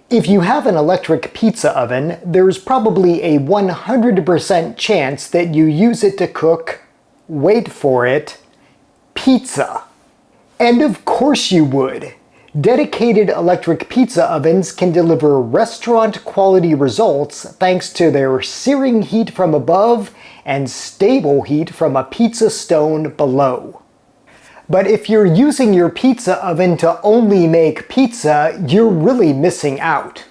If you have an electric pizza oven, there's probably a 100% chance that you use it to cook, wait for it, pizza. And of course you would. Dedicated electric pizza ovens can deliver restaurant quality results thanks to their searing heat from above and stable heat from a pizza stone below. But if you're using your pizza oven to only make pizza, you're really missing out.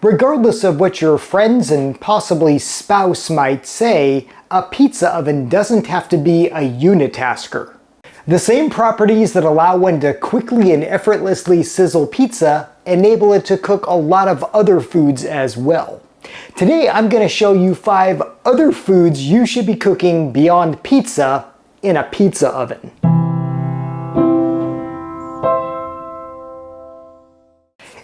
Regardless of what your friends and possibly spouse might say, a pizza oven doesn't have to be a unitasker. The same properties that allow one to quickly and effortlessly sizzle pizza enable it to cook a lot of other foods as well. Today I'm going to show you 5 other foods you should be cooking beyond pizza in a pizza oven.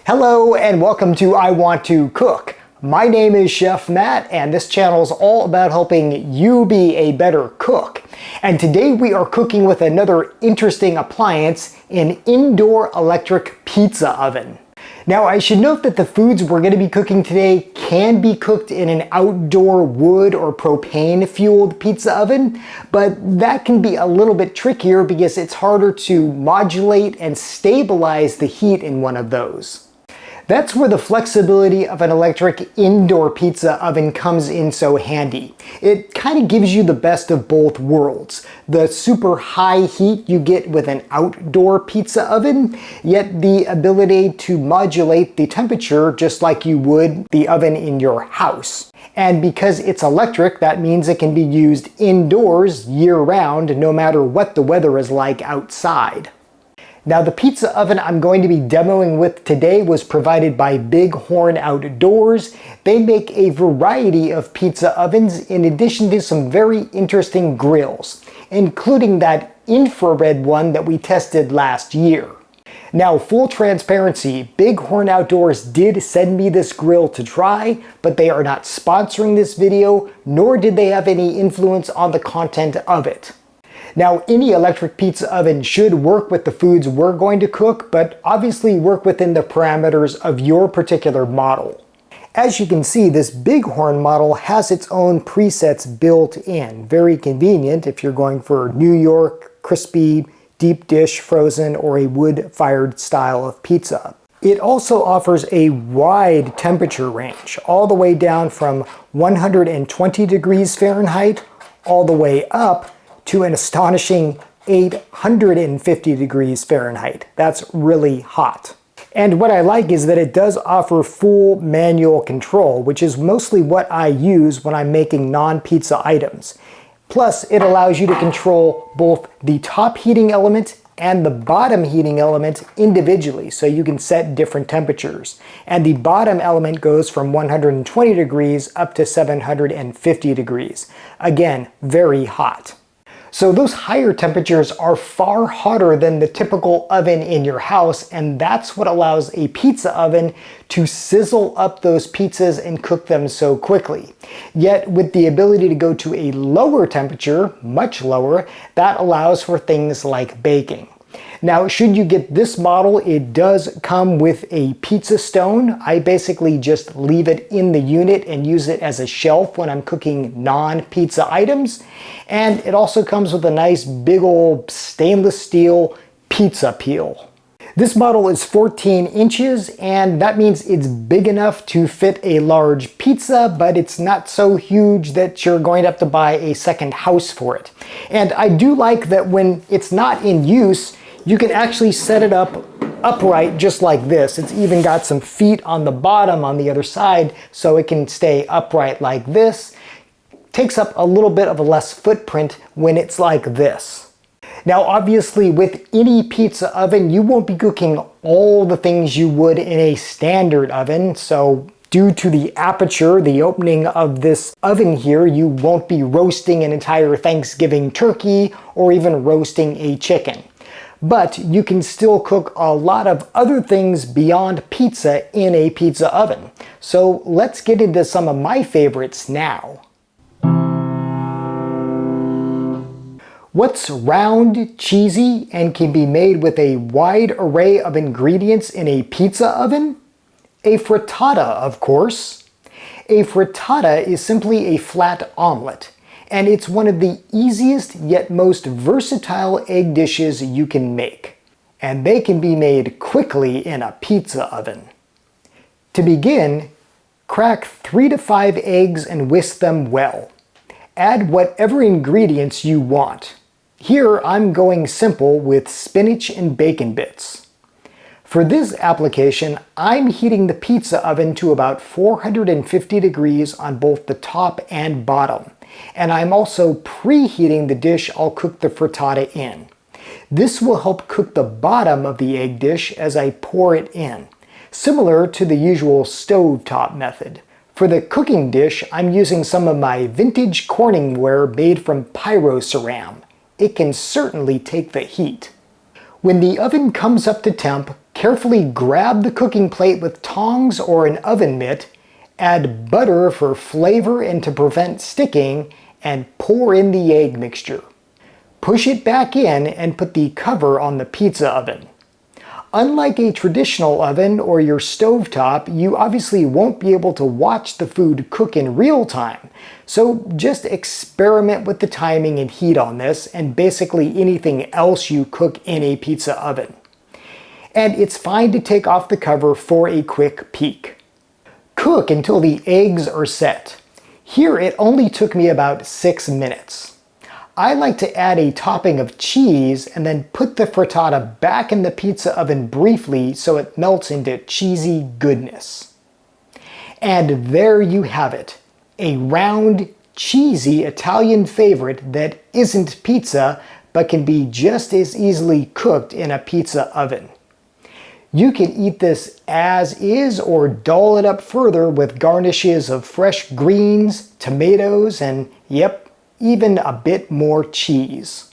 Hello and welcome to I Want to Cook. My name is Chef Matt and this channel is all about helping you be a better cook. And today we are cooking with another interesting appliance, an indoor electric pizza oven. Now I should note that the foods we're going to be cooking today can be cooked in an outdoor wood or propane fueled pizza oven, but that can be a little bit trickier because it's harder to modulate and stabilize the heat in one of those. That's where the flexibility of an electric indoor pizza oven comes in so handy. It kind of gives you the best of both worlds. The super high heat you get with an outdoor pizza oven, yet the ability to modulate the temperature just like you would the oven in your house. And because it's electric, that means it can be used indoors year-round no matter what the weather is like outside. Now the pizza oven I'm going to be demoing with today was provided by Bighorn Outdoors. They make a variety of pizza ovens in addition to some very interesting grills, including that infrared one that we tested last year. Now full transparency, Bighorn Outdoors did send me this grill to try, but they are not sponsoring this video, nor did they have any influence on the content of it. Now, any electric pizza oven should work with the foods we're going to cook, but obviously work within the parameters of your particular model. As you can see, this Bighorn model has its own presets built in. Very convenient if you're going for New York, crispy, deep dish, frozen, or a wood-fired style of pizza. It also offers a wide temperature range, all the way down from 120 degrees Fahrenheit all the way up to an astonishing 850 degrees Fahrenheit. That's really hot. And what I like is that it does offer full manual control, which is mostly what I use when I'm making non-pizza items. Plus, it allows you to control both the top heating element and the bottom heating element individually, so you can set different temperatures. And the bottom element goes from 120 degrees up to 750 degrees. Again, very hot. So those higher temperatures are far hotter than the typical oven in your house, and that's what allows a pizza oven to sizzle up those pizzas and cook them so quickly. Yet with the ability to go to a lower temperature, much lower, that allows for things like baking. Now, should you get this model, it does come with a pizza stone. I basically just leave it in the unit and use it as a shelf when I'm cooking non-pizza items. And it also comes with a nice big old stainless steel pizza peel. This model is 14 inches, and that means it's big enough to fit a large pizza, but it's not so huge that you're going to have to buy a second house for it. And I do like that when it's not in use, you can actually set it up upright just like this. It's even got some feet on the bottom on the other side so it can stay upright like this. Takes up a little bit of a less footprint when it's like this. Now obviously with any pizza oven you won't be cooking all the things you would in a standard oven, so due to the aperture, the opening of this oven here, you won't be roasting an entire Thanksgiving turkey or even roasting a chicken. But you can still cook a lot of other things beyond pizza in a pizza oven. So let's get into some of my favorites now. What's round, cheesy, and can be made with a wide array of ingredients in a pizza oven? A frittata, of course. A frittata is simply a flat omelet, and it's one of the easiest yet most versatile egg dishes you can make. And they can be made quickly in a pizza oven. To begin, crack 3 to 5 eggs and whisk them well. Add whatever ingredients you want. Here I'm going simple with spinach and bacon bits. For this application, I'm heating the pizza oven to about 450 degrees on both the top and bottom, and I'm also preheating the dish I'll cook the frittata in. This will help cook the bottom of the egg dish as I pour it in, similar to the usual stovetop method. For the cooking dish, I'm using some of my vintage Corningware made from pyroceram. It can certainly take the heat. When the oven comes up to temp, carefully grab the cooking plate with tongs or an oven mitt, add butter for flavor and to prevent sticking, and pour in the egg mixture. Push it back in and put the cover on the pizza oven. Unlike a traditional oven or your stovetop, you obviously won't be able to watch the food cook in real time, so just experiment with the timing and heat on this and basically anything else you cook in a pizza oven. And it's fine to take off the cover for a quick peek. Cook until the eggs are set. Here it only took me about 6 minutes. I like to add a topping of cheese and then put the frittata back in the pizza oven briefly so it melts into cheesy goodness. And there you have it, a round, cheesy Italian favorite that isn't pizza but can be just as easily cooked in a pizza oven. You can eat this as is or doll it up further with garnishes of fresh greens, tomatoes, and yep, even a bit more cheese.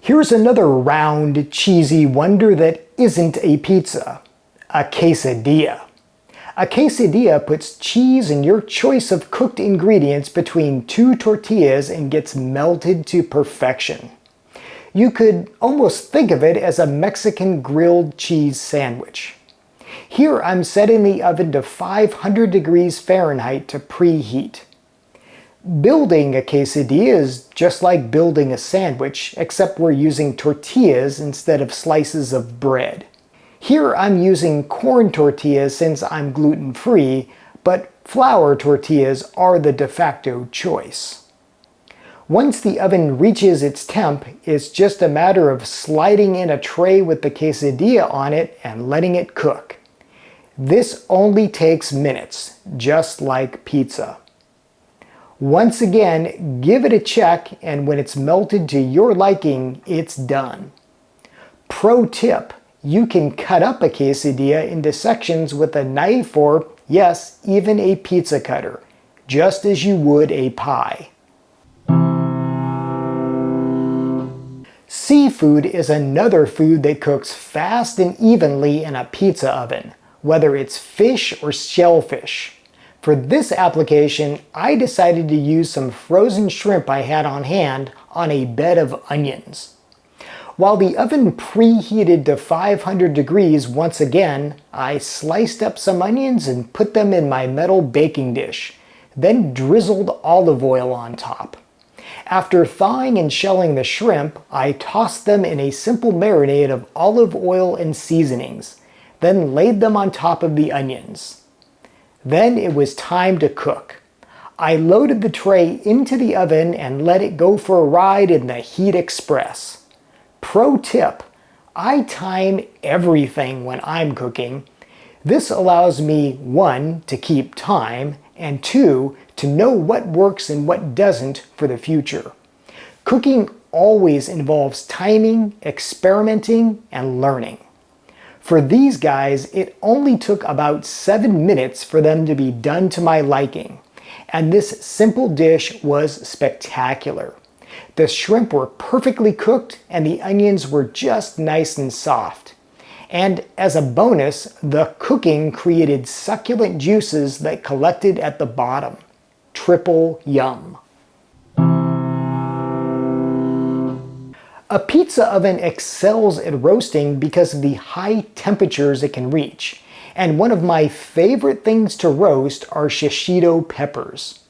Here's another round, cheesy wonder that isn't a pizza: a quesadilla. A quesadilla puts cheese and your choice of cooked ingredients between 2 tortillas and gets melted to perfection. You could almost think of it as a Mexican grilled cheese sandwich. Here I'm setting the oven to 500 degrees Fahrenheit to preheat. Building a quesadilla is just like building a sandwich, except we're using tortillas instead of slices of bread. Here I'm using corn tortillas since I'm gluten-free, but flour tortillas are the de facto choice. Once the oven reaches its temp, it's just a matter of sliding in a tray with the quesadilla on it and letting it cook. This only takes minutes, just like pizza. Once again, give it a check, and when it's melted to your liking, it's done. Pro tip: you can cut up a quesadilla into sections with a knife or, yes, even a pizza cutter, just as you would a pie. Seafood is another food that cooks fast and evenly in a pizza oven, whether it's fish or shellfish. For this application, I decided to use some frozen shrimp I had on hand on a bed of onions. While the oven preheated to 500 degrees once again, I sliced up some onions and put them in my metal baking dish, then drizzled olive oil on top. After thawing and shelling the shrimp, I tossed them in a simple marinade of olive oil and seasonings, then laid them on top of the onions. Then it was time to cook. I loaded the tray into the oven and let it go for a ride in the Heat Express. Pro tip: I time everything when I'm cooking. This allows me, 1, to keep time, and 2, to know what works and what doesn't for the future. Cooking always involves timing, experimenting, and learning. For these guys, it only took about 7 minutes for them to be done to my liking, and this simple dish was spectacular. The shrimp were perfectly cooked and the onions were just nice and soft. And as a bonus, the cooking created succulent juices that collected at the bottom. Triple yum. A pizza oven excels at roasting because of the high temperatures it can reach. And one of my favorite things to roast are shishito peppers.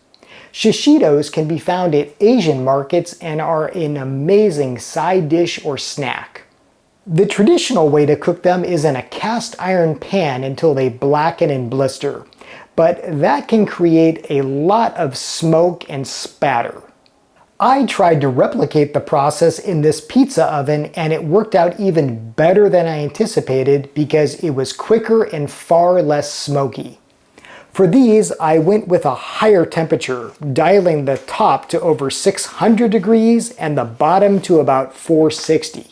Shishitos can be found at Asian markets and are an amazing side dish or snack. The traditional way to cook them is in a cast iron pan until they blacken and blister, but that can create a lot of smoke and spatter. I tried to replicate the process in this pizza oven and it worked out even better than I anticipated because it was quicker and far less smoky. For these, I went with a higher temperature, dialing the top to over 600 degrees and the bottom to about 460.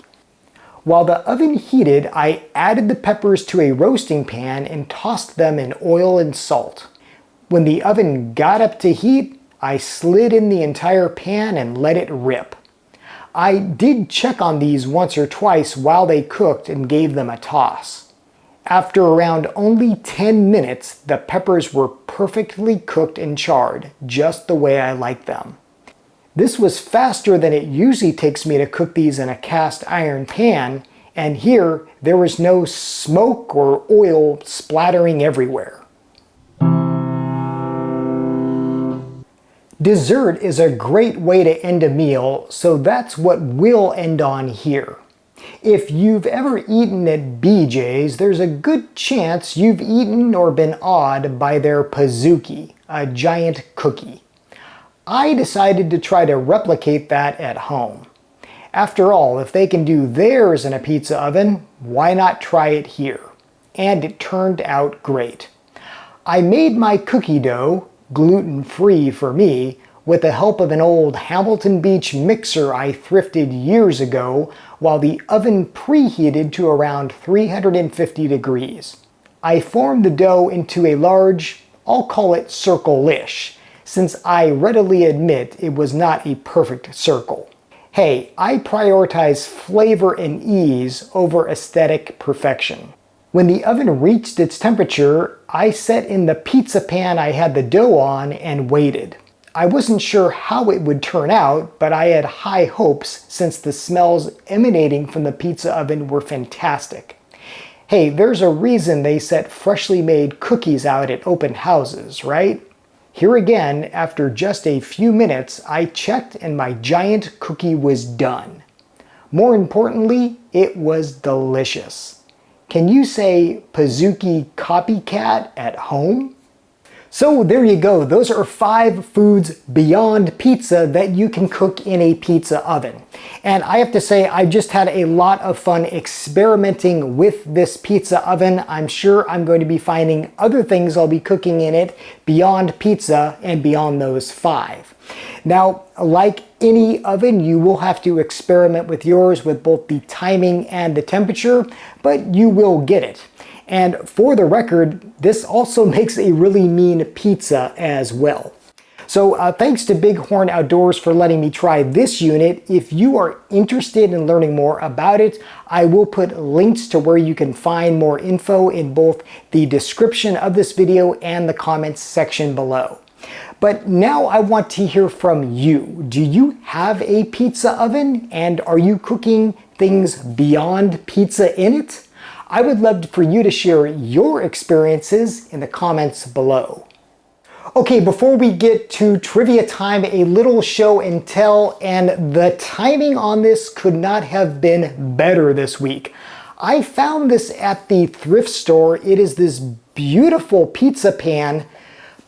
While the oven heated, I added the peppers to a roasting pan and tossed them in oil and salt. When the oven got up to heat, I slid in the entire pan and let it rip. I did check on these once or twice while they cooked and gave them a toss. After around only 10 minutes, the peppers were perfectly cooked and charred, just the way I like them. This was faster than it usually takes me to cook these in a cast iron pan, and here there was no smoke or oil splattering everywhere. Dessert is a great way to end a meal, so that's what we'll end on here. If you've ever eaten at BJ's, there's a good chance you've eaten or been awed by their pizookie, a giant cookie. I decided to try to replicate that at home. After all, if they can do theirs in a pizza oven, why not try it here? And it turned out great. I made my cookie dough, gluten-free for me, with the help of an old Hamilton Beach mixer I thrifted years ago while the oven preheated to around 350 degrees. I formed the dough into a large, I'll call it circle-ish, since I readily admit it was not a perfect circle. Hey, I prioritize flavor and ease over aesthetic perfection. When the oven reached its temperature, I set in the pizza pan I had the dough on and waited. I wasn't sure how it would turn out, but I had high hopes since the smells emanating from the pizza oven were fantastic. Hey, there's a reason they set freshly made cookies out at open houses, right? Here again, after just a few minutes, I checked and my giant cookie was done. More importantly, it was delicious. Can you say pizookie copycat at home? So there you go. Those are 5 foods beyond pizza that you can cook in a pizza oven. And I have to say, I just had a lot of fun experimenting with this pizza oven. I'm sure I'm going to be finding other things I'll be cooking in it beyond pizza and beyond those 5. Now, like any oven, you will have to experiment with yours with both the timing and the temperature, but you will get it. And for the record, this also makes a really mean pizza as well. So thanks to Bighorn Outdoors for letting me try this unit. If you are interested in learning more about it, I will put links to where you can find more info in both the description of this video and the comments section below. But now I want to hear from you. Do you have a pizza oven? And are you cooking things beyond pizza in it? I would love for you to share your experiences in the comments below. Okay, before we get to trivia time, a little show and tell, and the timing on this could not have been better this week. I found this at the thrift store. It is this beautiful pizza pan,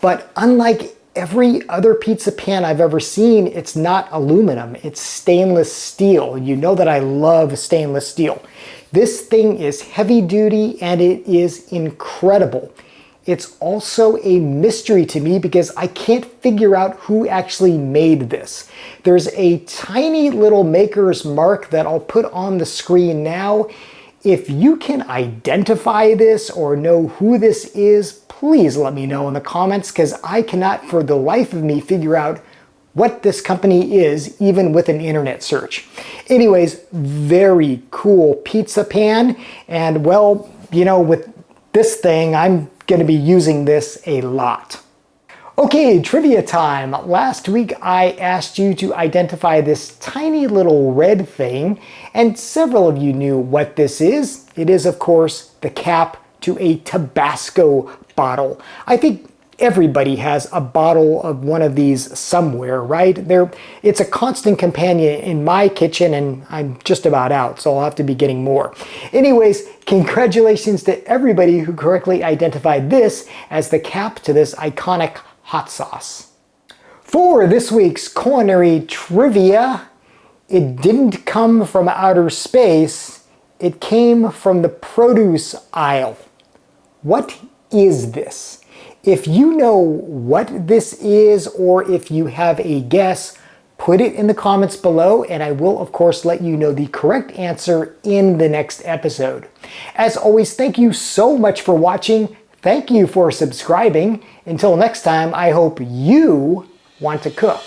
but unlike every other pizza pan I've ever seen, it's not aluminum, it's stainless steel. You know that I love stainless steel. This thing is heavy duty and it is incredible. It's also a mystery to me because I can't figure out who actually made this. There's a tiny little maker's mark that I'll put on the screen now. If you can identify this or know who this is, please let me know in the comments because I cannot for the life of me figure out what this company is, even with an internet search. Anyways, very cool pizza pan. And well, you know, with this thing, I'm going to be using this a lot. Okay, trivia time. Last week I asked you to identify this tiny little red thing, and several of you knew what this is. It is, of course, the cap to a Tabasco bottle. I think everybody has a bottle of one of these somewhere, right? It's a constant companion in my kitchen, and I'm just about out, so I'll have to be getting more. Anyways, congratulations to everybody who correctly identified this as the cap to this iconic hot sauce. For this week's culinary trivia, it didn't come from outer space, it came from the produce aisle. What is this? If you know what this is, or if you have a guess, put it in the comments below, and I will of course let you know the correct answer in the next episode. As always, thank you so much for watching. Thank you for subscribing. Until next time, I hope you want to cook.